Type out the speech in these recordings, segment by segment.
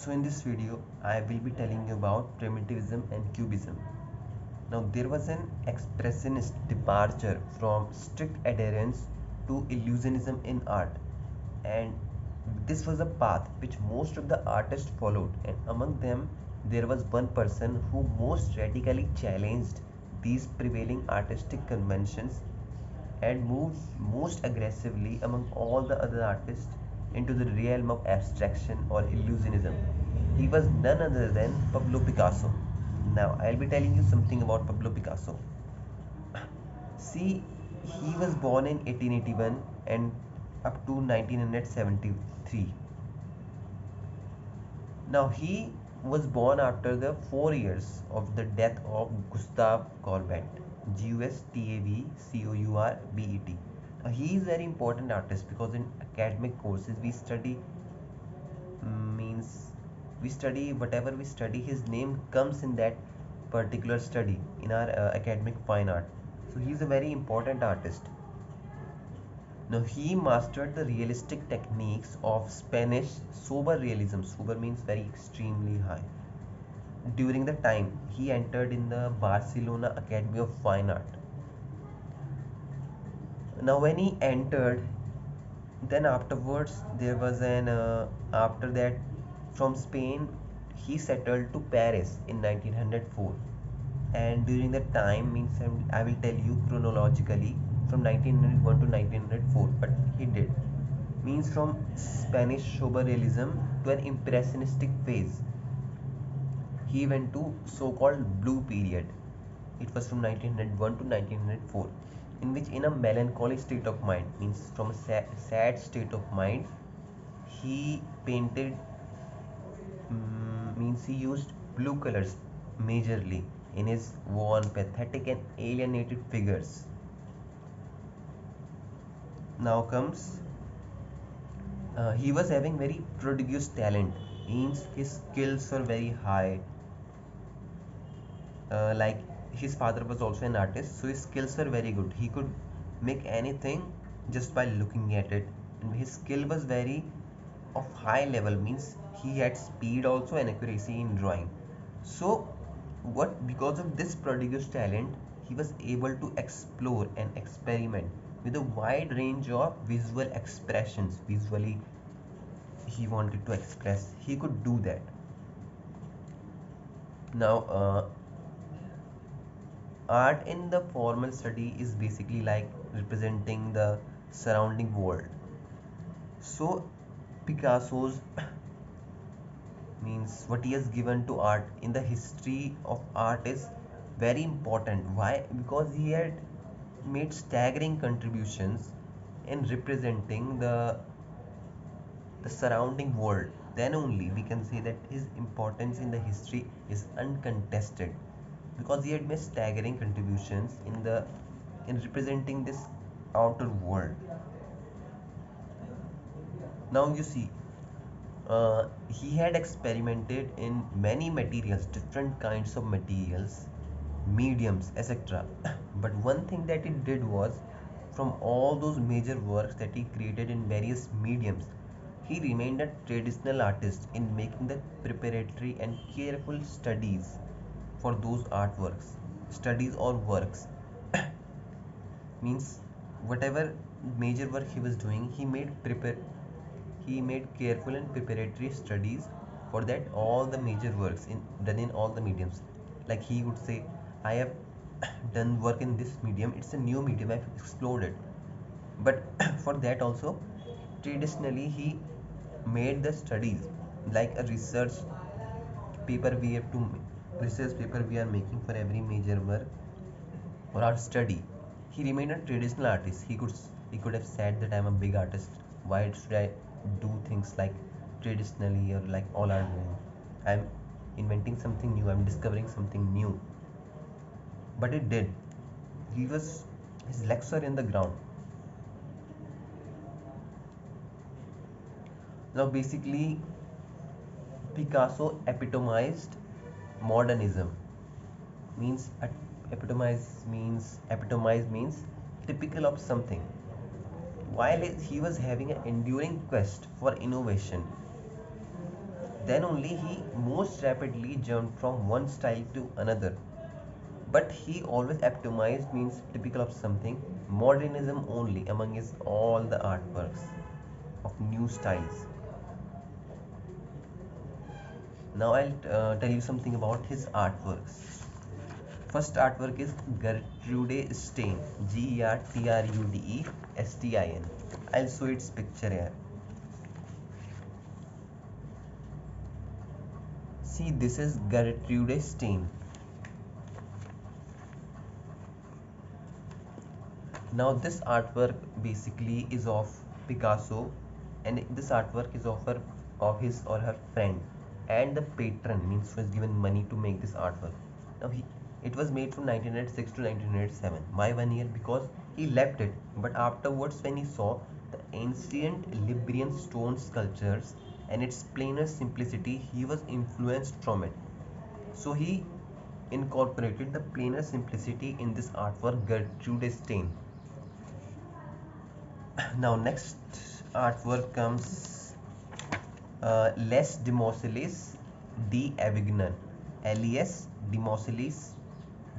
So in this video I will be telling you about primitivism and cubism. Now there was an expressionist departure from strict adherence to illusionism in art, and this was a path which most of the artists followed, and among them there was one person who most radically challenged these prevailing artistic conventions and moved most aggressively among all the other artists into the realm of abstraction or illusionism. He was none other than Pablo Picasso. Now, I'll be telling you something about Pablo Picasso. See, he was born in 1881 and up to 1973. Now, he was born after the 4 years of the death of Gustave Courbet, Gustave Courbet. He is very important artist because in academic courses we study means we study whatever we study, his name comes in that particular study in our academic fine art. So he is a very important artist. Now he mastered the realistic techniques of Spanish sober realism. Sober means very extremely high. During the time he entered in the Barcelona Academy of Fine Art. Now when he entered, then afterwards there was an after that from Spain he settled to Paris in 1904, and during that time means I will tell you chronologically from 1901 to 1904 but he did means from Spanish sober realism to an impressionistic phase. He went to so-called blue period. It was from 1901 to 1904, in which in a melancholy state of mind means from a sad state of mind he painted means he used blue colors majorly in his worn, pathetic and alienated figures. Now comes he was having very prodigious talent, means his skills were very high. Like his father was also an artist, so his skills were very good. He could make anything just by looking at it, and his skill was very of high level, means he had speed also and accuracy in drawing. So what, because of this prodigious talent, he was able to explore and experiment with a wide range of visual expressions. Visually he wanted to express, he could do that. Now art in the formal study is basically like representing the surrounding world. So Picasso's means what he has given to art in the history of art is very important. Why? Because he had made staggering contributions in representing the surrounding world. Then only we can say that his importance in the history is uncontested, because he had made staggering contributions in representing this outer world. Now you see, he had experimented in many materials, different kinds of materials, mediums, etc. But one thing that he did was, from all those major works that he created in various mediums, he remained a traditional artist in making the preparatory and careful studies for those artworks, studies or works. Means whatever major work he was doing, he made careful and preparatory studies for that all the major works in done in all the mediums. Like he would say, I have done work in this medium, it's a new medium, I've explored it. But for that also, traditionally he made the studies like a paper we have to research paper we are making for every major work or our study. He remained a traditional artist. He could have said that I'm a big artist. Why should I do things like traditionally or like all are doing? I'm inventing something new. I'm discovering something new. But it did. He was his legs were in the ground. Now basically Picasso epitomized modernism. Means epitomize means typical of something. While he was having an enduring quest for innovation, Then only he most rapidly jumped from one style to another. But he always epitomized, means typical of something, modernism only among his all the artworks of new styles. Now I'll tell you something about his artworks. First artwork is Gertrude Stein, Gertrude Stein. I'll show its picture here. See, this is Gertrude Stein. Now this artwork basically is of Picasso, and this artwork is of his or her friend, and the patron means who has given money to make this artwork. Now it was made from 1906 to 1907. Why 1 year? Because he left it, but afterwards when he saw the ancient Libyan stone sculptures and its plainer simplicity, he was influenced from it. So he incorporated the plainer simplicity in this artwork Gertrude Stein. Now next artwork comes Les Demoiselles de Avignon, Les Demoiselles,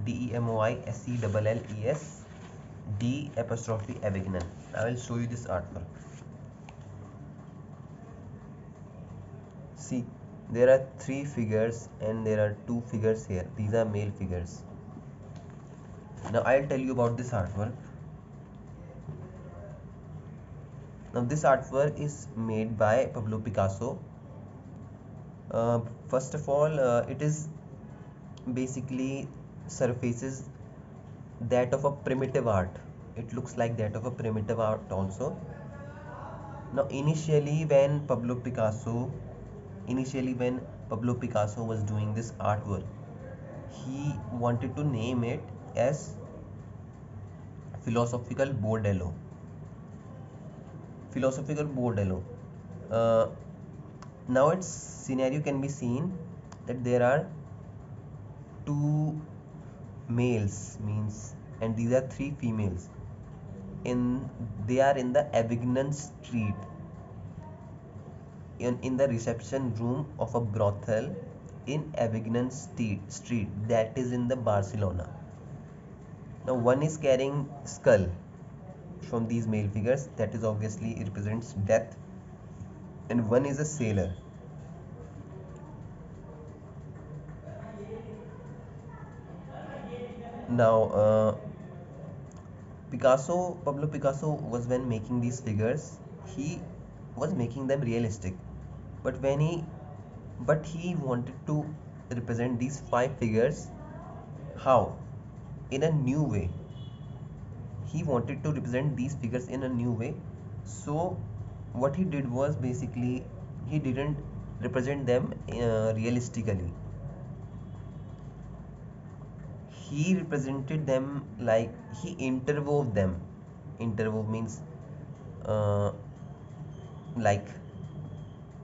Demoiselles D apostrophe Avignon. I will show you this artwork. See, there are three figures and there are two figures here. These are male figures. Now I'll tell you about this artwork. Now this artwork is made by Pablo Picasso. First of all, it is basically surfaces that of a primitive art. It looks like that of a primitive art also. Now initially when Pablo Picasso was doing this artwork, he wanted to name it as philosophical bordello. uh, Now its scenario can be seen that there are two males, means, and these are three females. They are in the Avignon street, in the reception room of a brothel in Avignon street, that is in the Barcelona. Now one is carrying skull from these male figures, that is obviously represents death, and one is a sailor. Now Pablo Picasso was, when making these figures, he was making them realistic, but he wanted to represent these five figures. How? In a new way. He wanted to represent these figures in a new way. So what he did was, basically, he didn't represent them realistically. He represented them like he interwove them. Interwove means uh, like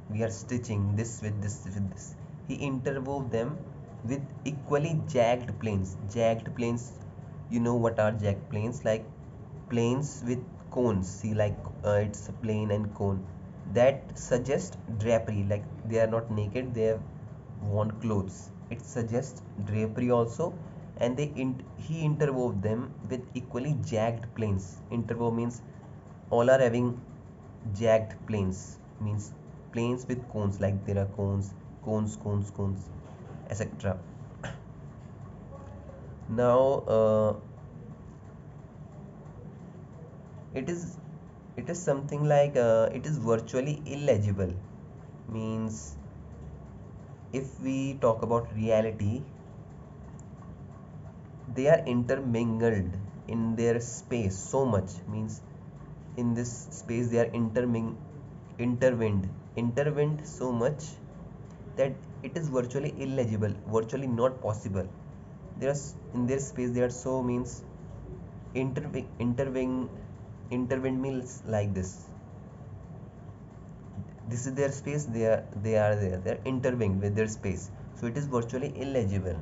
we are stitching this with this with this. He interwove them with equally jagged planes. Jagged planes, you know what are jagged planes? Like planes with cones. See, like it's a plane and cone that suggest drapery, like they are not naked, they have worn clothes. It suggests drapery also. And he interwove them with equally jagged planes. Interwove means all are having jagged planes, means planes with cones, like there are cones, etc. Now it is something like it is virtually illegible, means if we talk about reality, they are intermingled in their space so much, means in this space they are intertwined so much that it is virtually illegible, virtually not possible. There's in their space they are so, means intertwined means like this is their space, they are intertwined with their space, so it is virtually illegible.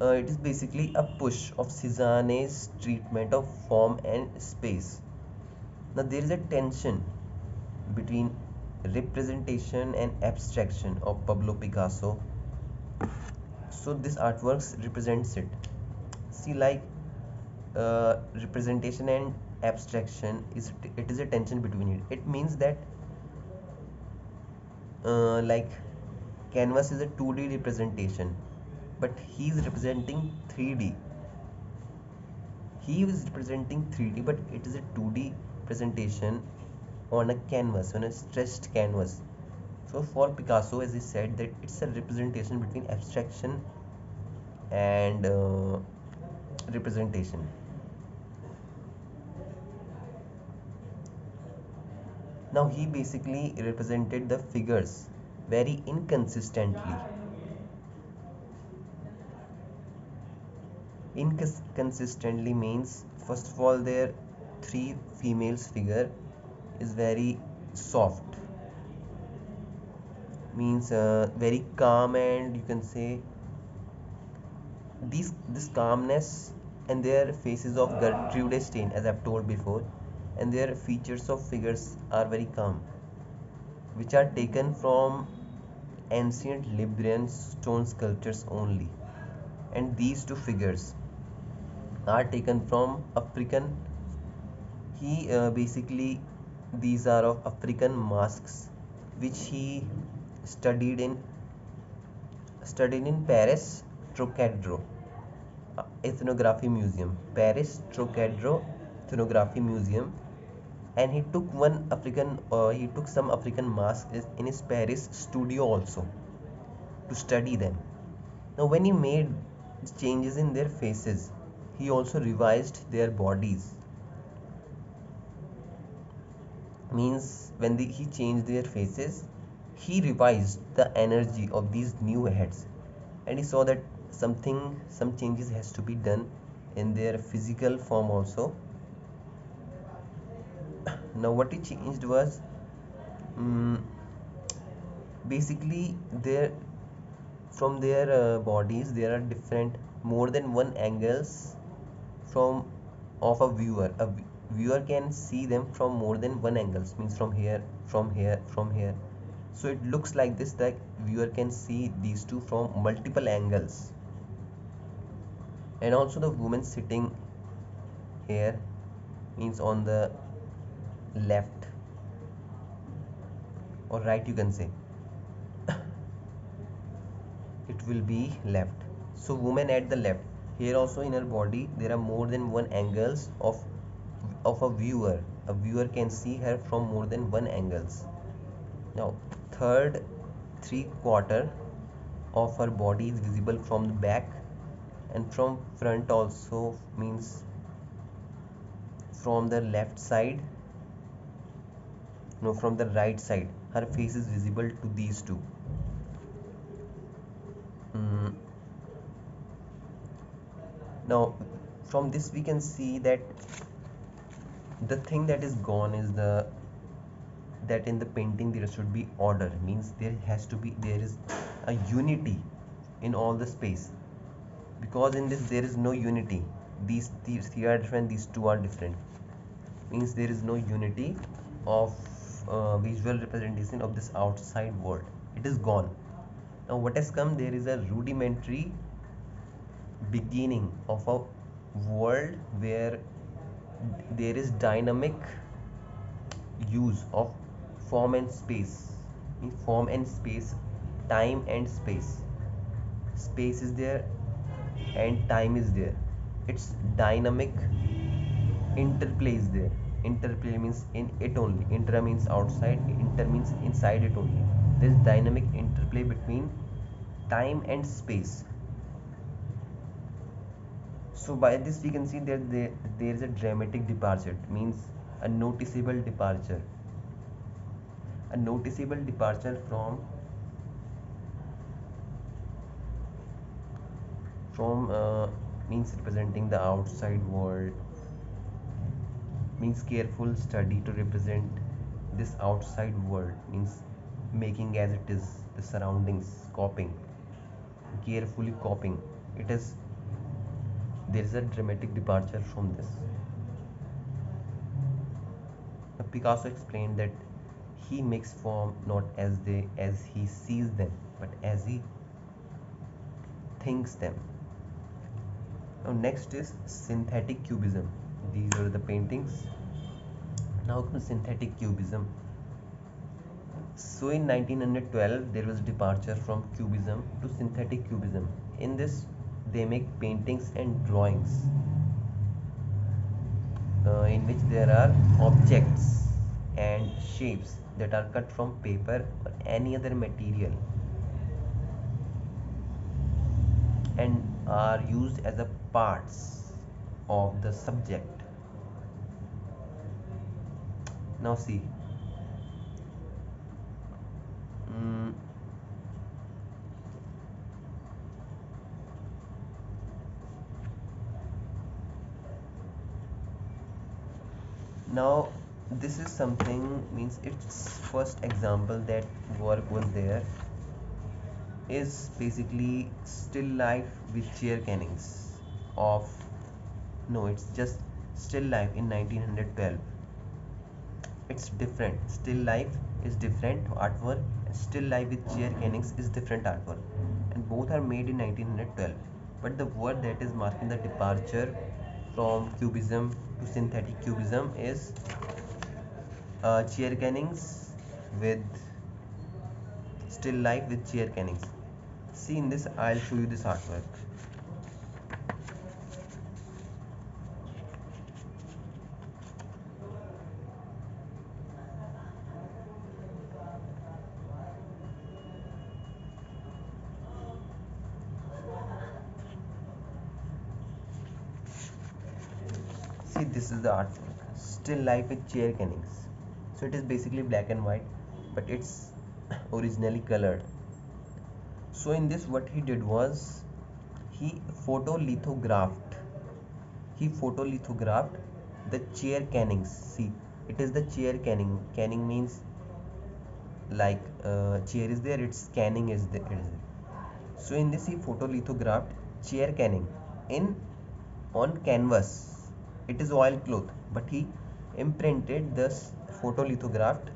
It is basically a push of Cézanne's treatment of form and space. Now there is a tension between representation and abstraction of Pablo Picasso. So this artworks represents it. See, like representation and abstraction is, it is a tension between it. It means that like canvas is a 2D representation, but he is representing 3D. He is representing 3D, but it is a 2D presentation on a canvas, on a stretched canvas. So for Picasso, as he said, that it's a representation between abstraction and representation. Now he basically represented the figures very inconsistently. Inconsistently means, first of all, their three females figure is very soft, means very calm, and you can say this calmness and their faces of Gertrude Stein, as I've told before, and their features of figures are very calm, which are taken from ancient Libyan stone sculptures only. And these two figures are taken from African. He basically, these are of African masks, which he studied in Paris Trocadero Ethnography Museum, Paris Trocadero Ethnography Museum, and he took some African masks in his Paris studio also to study them. Now, when he made changes in their faces, he also revised their bodies. Means when he changed their faces, he revised the energy of these new heads, and he saw that some changes has to be done in their physical form also. Now, what he changed was, um, basically, from their bodies there are different, more than one angles from of a viewer. Viewer can see them from more than one angles, means from here, from here, from here. So it looks like this, that viewer can see these two from multiple angles. And also the woman sitting here, means on the left or right, you can say, it will be left. So woman at the left, here also in her body there are more than one angles of a viewer. A viewer can see her from more than one angles. Now third three quarter of her body is visible from the back, and from front also, means from the left side, no, from the right side, her face is visible to these two. Mm, Now from this we can see that the thing that is gone is that in the painting there should be order, means there is a unity in all the space, because in this there is no unity. These three are different, these two are different, means there is no unity of visual representation of this outside world. It is gone. Now what has come, there is a rudimentary beginning of a world where there is dynamic use of form and space. Form and space, time and space. Space is there and time is there. It's dynamic interplay is there. Interplay means in it only. Intra means outside, inter means inside it only. There's dynamic interplay between time and space. So by this we can see that there is a dramatic departure. It means a noticeable departure. A noticeable departure from means representing the outside world, means careful study to represent this outside world, means making as it is the surroundings, copying, carefully copying. It is, there is a dramatic departure from this. Picasso explained that He makes form not as he sees them, but as he thinks them. Now next is synthetic cubism. These are the paintings. Now comes synthetic cubism. So in 1912 there was departure from cubism to synthetic cubism. In this they make paintings and drawings in which there are objects and shapes that are cut from paper or any other material and are used as a parts of the subject. Now see, mm, now this is something, means its first example that work was there is basically still life with chair cannings of, no, it's just still life in 1912. It's different. Still life is different artwork and still life with chair cannings is different artwork, and both are made in 1912. But the word that is marking the departure from cubism to synthetic cubism is chair cannings with still life with chair cannings. See, in this I'll show you this artwork. See, this is the artwork, still life with chair cannings. So it is basically black and white, but it's originally colored. So in this what he did was he photolithographed he photolithographed the chair cannings. See, it is the chair canning. Canning means like chair is there, its canning is there. So in this he photolithographed chair canning in on canvas. It is oil cloth, but he imprinted this photolithographed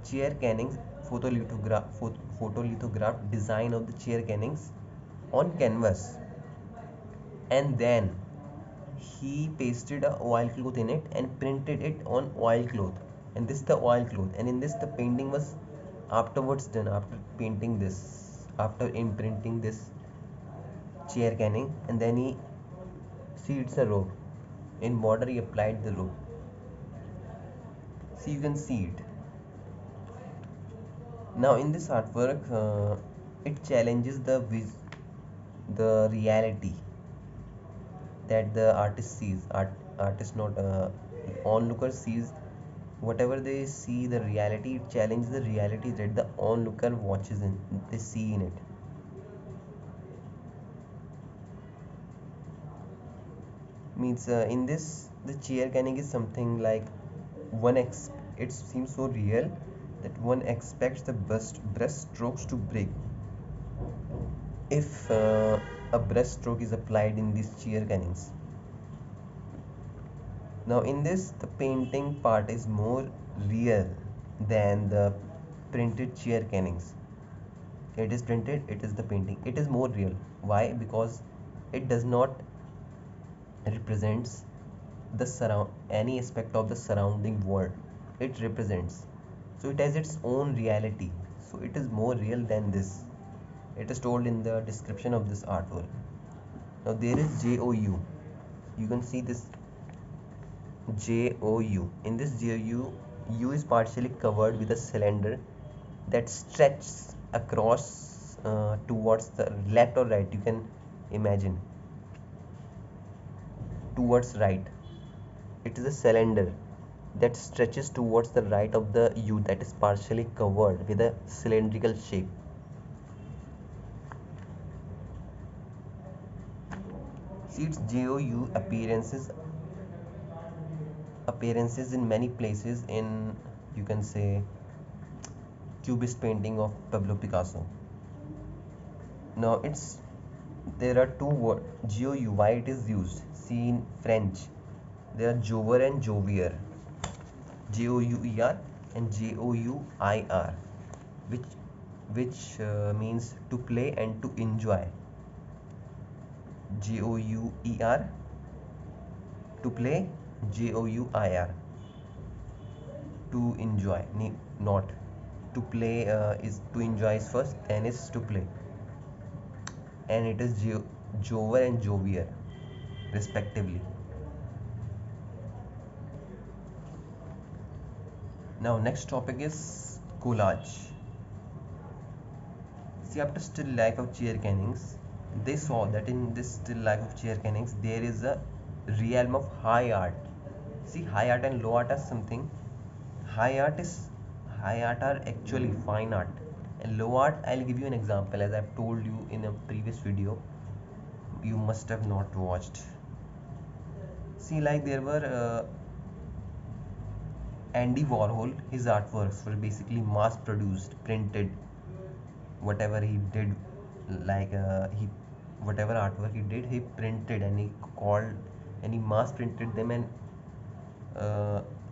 chair cannings, photolithographed design of the chair cannings on canvas, and then he pasted a oil cloth in it and printed it on oil cloth, and this is the oil cloth, and in this the painting was afterwards done. After painting this, after imprinting this chair canning, and then he, see, it's a rope, in border he applied the rope. See, you can see it. Now in this artwork it challenges the reality that the artist sees. Artist, not onlooker, sees whatever they see. The reality, it challenges the reality that the onlooker watches in, they see in it. Means in this the chair canning is something like it seems so real that one expects the breast strokes to break if a breaststroke is applied in these chair cannings. Now in this the painting part is more real than the printed chair cannings. It is printed, it is the painting, it is more real. Why? Because it does not represents the surround any aspect of the surrounding world. It represents, so it has its own reality, so it is more real than this. It is told in the description of this artwork. Now there is JOU. You can see this JOU. In this JOU, U is partially covered with a cylinder that stretches across towards the left or right. You can imagine towards right. It is a cylinder that stretches towards the right of the U, that is partially covered with a cylindrical shape. See, its JOU appearances in many places in, you can say, cubist painting of Pablo Picasso. Now it's, there are two words JOU. Why it is used? See, in French there are Jover and Jovier. JOUER. and Jour, which means to play and to enjoy. Jour, to play. Jour, to enjoy. Not to play, is to enjoy is first, then is to play, and it is jover and jovier respectively. Now next topic is collage. See, after still life of chair cannings, they saw that in this still life of chair cannings there is a realm of high art. See, high art and low art are something. High art is high art are actually fine art, and low art, I'll give you an example as I've told you in a previous video. You must have not watched. See, like there were Andy Warhol, his artworks were basically mass produced, printed, whatever he did, like he whatever artwork he did, he printed and he called and he mass printed them, and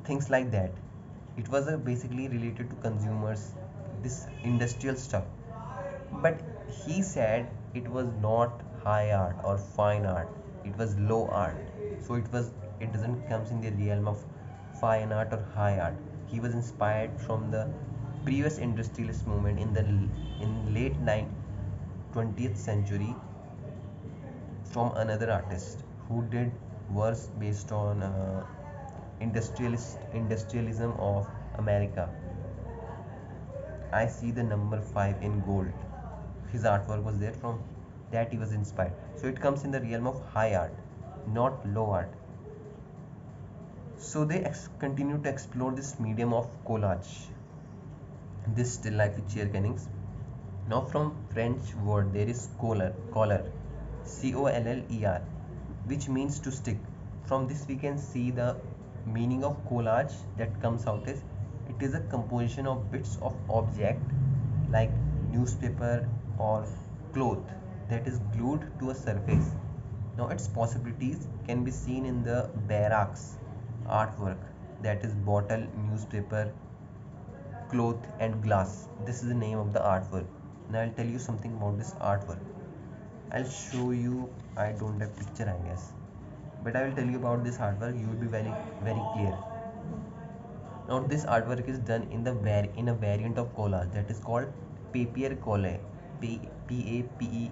things like that. It was basically related to consumers, this industrial stuff. But he said it was not high art or fine art, it was low art. So it doesn't comes in the realm of fine art or high art. He was inspired from the previous industrialist movement in late 20th century, from another artist who did works based on industrialism of America. I see the number 5 in gold. His artwork was there, from that he was inspired. So it comes in the realm of high art, not low art. So they continue to explore this medium of collage, this still life with chair cannings. Now from French word there is collar, Coller, which means to stick. From this we can see the meaning of collage that comes out is it is a composition of bits of object like newspaper or cloth that is glued to a surface. Now its possibilities can be seen in the barracks artwork, that is bottle, newspaper, cloth and glass. This is the name of the artwork. Now I'll tell you something about this artwork. I'll show you. I don't have picture, I guess, but I will tell you about this artwork. You will be very clear. Now this artwork is done in a variant of collage that is called papier colle. Papier,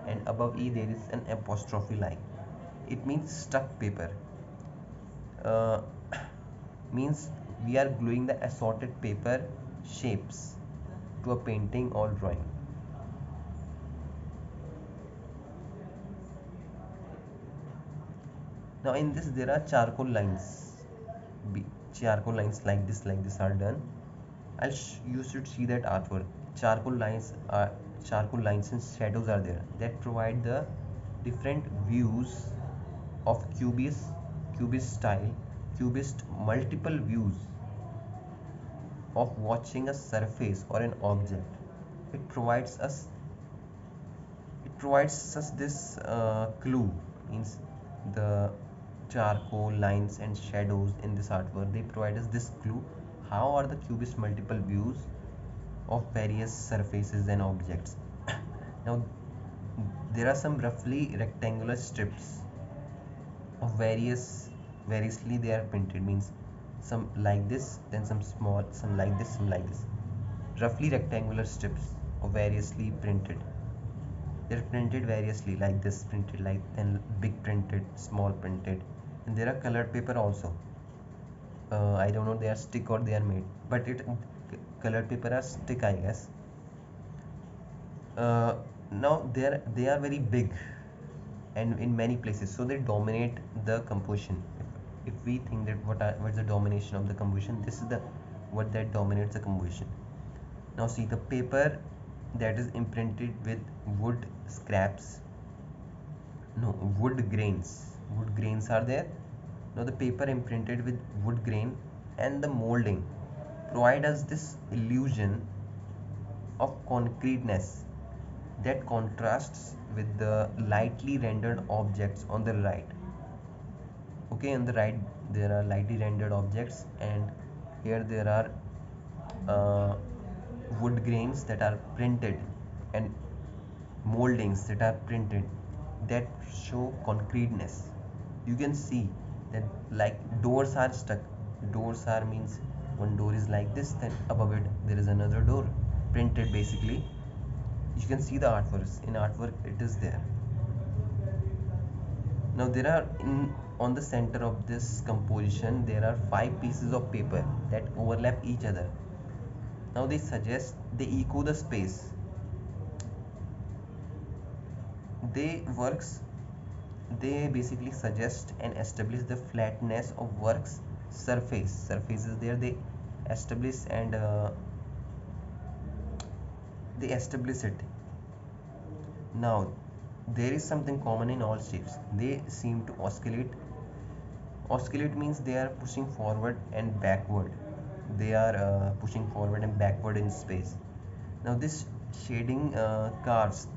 and above e there is an apostrophe line. It means stuck paper. Uh, means we are gluing the assorted paper shapes to a painting or drawing. Now in this there are charcoal lines. Charcoal lines like this are done. You should see that artwork. Charcoal lines and shadows are there that provide the different views of cubist multiple views of watching a surface or an object. It provides us this clue, means the charcoal lines and shadows in this artwork, they provide us this clue how are the cubist multiple views of various surfaces and objects. Now there are some roughly rectangular strips of variously they are printed, means some like this, then some small, some like this, some like this, roughly rectangular strips of variously printed. They're printed variously, like this printed, like then big printed, small printed, and there are colored paper also. I don't know they are stick or they are made, but colored paper are stick, I guess. Now they are very big and in many places, so they dominate the composition. If we think that what's the domination of the composition, this is the what that dominates the composition. Now see the paper that is imprinted with wood scraps, no, wood grains are there. Now the paper imprinted with wood grain and the molding provide us this illusion of concreteness that contrasts with the lightly rendered objects on the right. Okay, on the right there are lightly rendered objects, and here there are uh, wood grains that are printed, and moldings that are printed that show concreteness. You can see that like doors are stuck. Doors are means one door is like this, then above it there is another door printed. Basically you can see the artworks. In artwork it is there. Now there are on the center of this composition there are 5 pieces of paper that overlap each other. Now they echo the space. They basically suggest and establish the flatness of works surface is there. They establish and they establish it. Now there is something common in all shapes. They seem to oscillate means they are pushing forward and backward. They are pushing forward and backward in space. Now this shading carves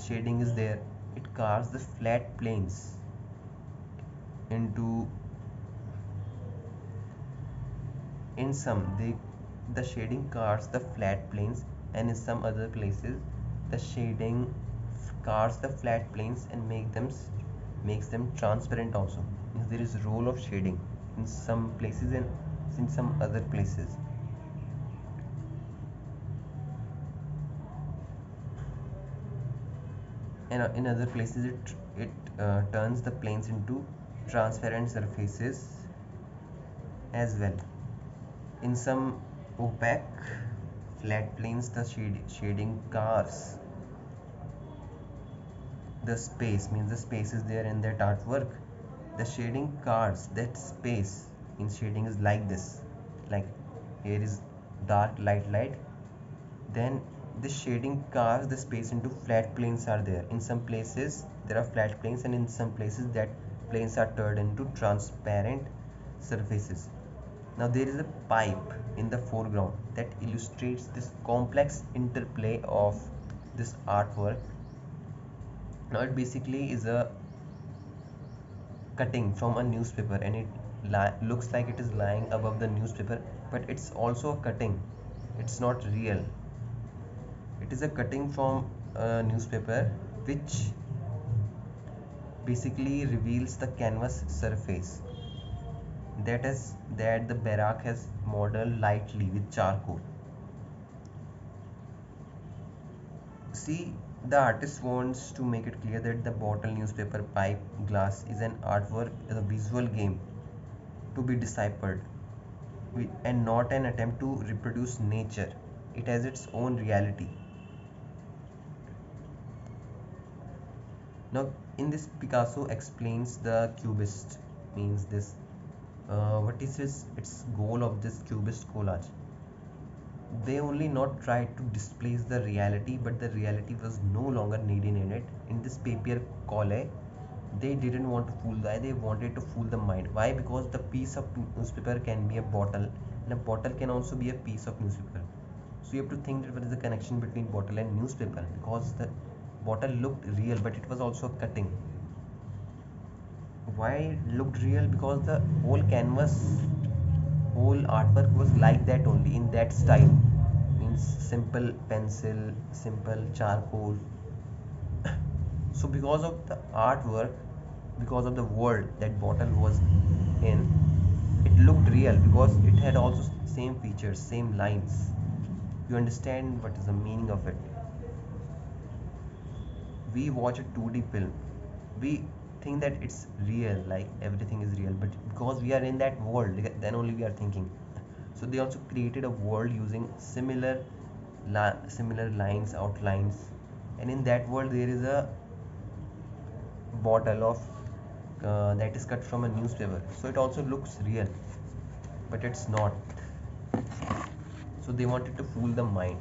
shading is there. It carves the flat planes into, in some they the shading carves the flat planes, and in some other places the shading carves the flat planes and makes them transparent also. Means there is role of shading in some places and in some other places. And in other places it turns the planes into transparent surfaces as well. In some opaque flat planes the shading carves the space, means the space is there in that artwork. The shading carves that space. In shading is like this, like here is dark light, then this shading carves the space into flat planes are there. In some places there are flat planes, and in some places that planes are turned into transparent surfaces. Now there is a pipe in the foreground that illustrates this complex interplay of this artwork. Now it basically is a cutting from a newspaper, and it looks like it is lying above the newspaper, but it's also a cutting. It's not real. It is a cutting from a newspaper which basically reveals the canvas surface that the Barak has modeled lightly with charcoal. See, the artist wants to make it clear that the bottle, newspaper, pipe, glass is an artwork, is a visual game to be deciphered, and not an attempt to reproduce nature. It has its own reality. Now, in this, Picasso explains the cubist, means this. What is its goal of this cubist collage? They only not tried to displace the reality, but the reality was no longer needed in it. In this paper collage, they didn't want to fool the eye, they wanted to fool the mind. Why? Because the piece of newspaper can be a bottle, and a bottle can also be a piece of newspaper. So you have to think that what is the connection between bottle and newspaper, because the bottle looked real but it was also a cutting. Why it looked real? Because the whole canvas, whole artwork was like that, only in that style, means simple pencil, simple charcoal. So because of the artwork, because of the world that bottle was in, it looked real because it had also same features, same lines. You understand what is the meaning of it? We watch a 2D film, we think that it's real, like everything is real, but because we are in that world, then only we are thinking. So they also created a world using similar lines, outlines, and in that world there is a bottle of that is cut from a newspaper, so it also looks real, but it's not. So they wanted to fool the mind.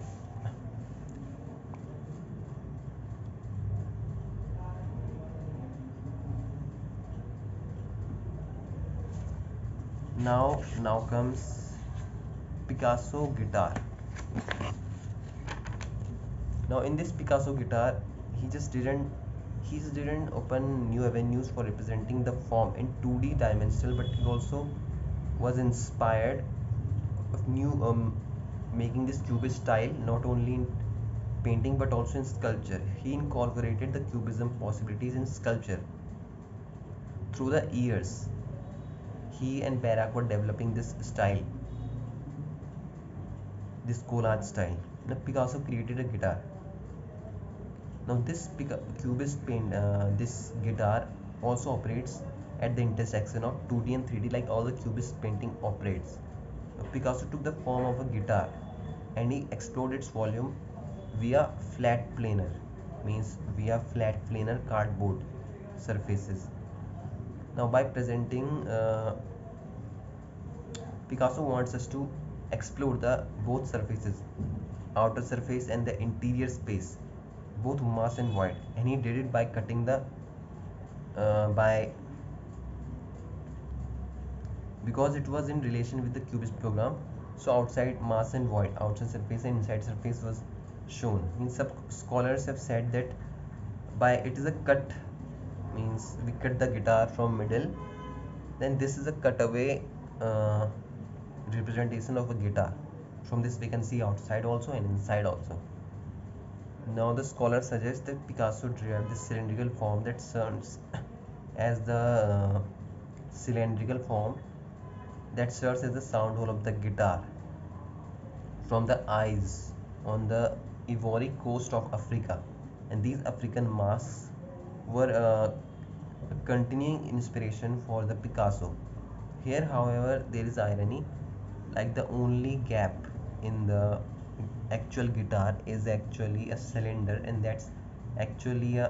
Now comes Picasso guitar. Now in this Picasso guitar, he just didn't He didn't open new avenues for representing the form in 2D dimensional, but he also was inspired of new making this cubist style not only in painting but also in sculpture. He incorporated the cubism possibilities in sculpture. Through the years, he and Barak were developing this style, this collage style. Now Picasso created a guitar. Now this cubist paint, this guitar also operates at the intersection of 2D and 3D like all the cubist painting operates. Now, Picasso took the form of a guitar and he explored its volume via flat planar, means via flat planar cardboard surfaces. Now by presenting Picasso wants us to explore the both surfaces, outer surface and the interior space, both mass and void, and he did it by cutting the by because it was in relation with the cubist program. So outside mass and void, outside surface and inside surface was shown. Means some scholars have said that by it is a cut, means we cut the guitar from middle, then this is a cutaway representation of a guitar. From this we can see outside also and inside also. Now the scholar suggests that Picasso derived this cylindrical form that serves as the cylindrical form that serves as the sound hole of the guitar from the eyes on the Ivory Coast of Africa, and these African masks were a continuing inspiration for the Picasso. Here, however, there is irony, like the only gap in the actual guitar is actually a cylinder, and that's actually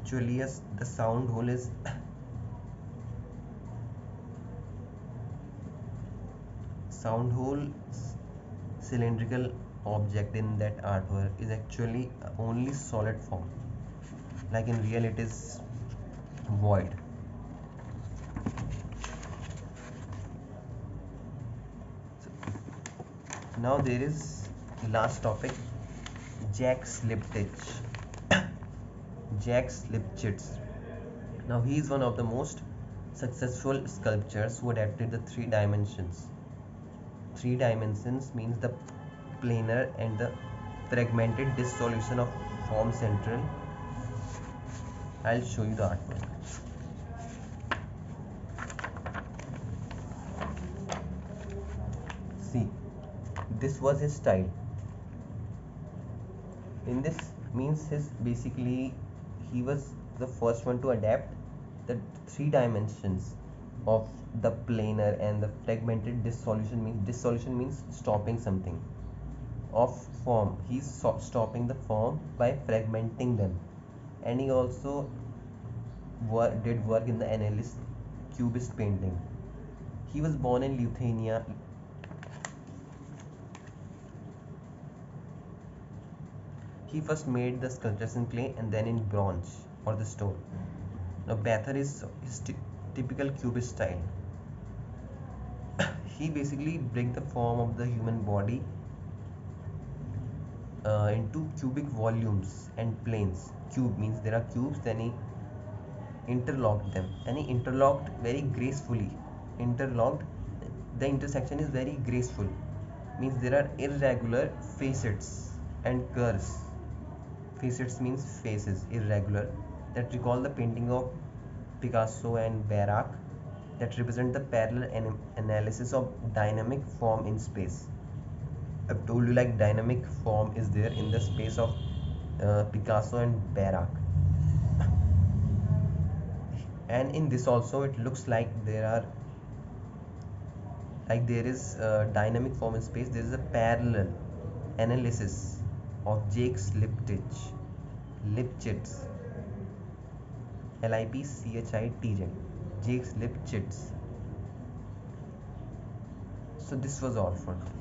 the sound hole is sound hole cylindrical object in that artwork is actually only solid form, like in real it is void. So now there is last topic, Jacques Lipchitz. Jacques Lipchitz. Now he is one of the most successful sculptors who adapted the three dimensions. Three dimensions means the planar and the fragmented dissolution of form central. I'll show you the artwork. See, this was his style. In this means his basically he was the first one to adapt the three dimensions of the planar and the fragmented dissolution means stopping something of form. He's stopping the form by fragmenting them, and he also did work in the analyst cubist painting. He was born in Lithuania. He first made the sculptures in clay and then in bronze or the stone. Now Bather is his typical cubist style. He basically break the form of the human body into cubic volumes and planes. Cube means there are cubes, then he interlocked them, and he interlocked very gracefully. Interlocked, the intersection is very graceful, means there are irregular facets and curves. Facets means faces, irregular, that recall the painting of Picasso and Barak, that represent the parallel analysis of dynamic form in space. I've told you like dynamic form is there in the space of Picasso and Barak, and in this also it looks like there is dynamic form in space. There is a parallel analysis of Jacques Lipchitz, Lipchitz, Jacques Lipchitz. So this was all for now.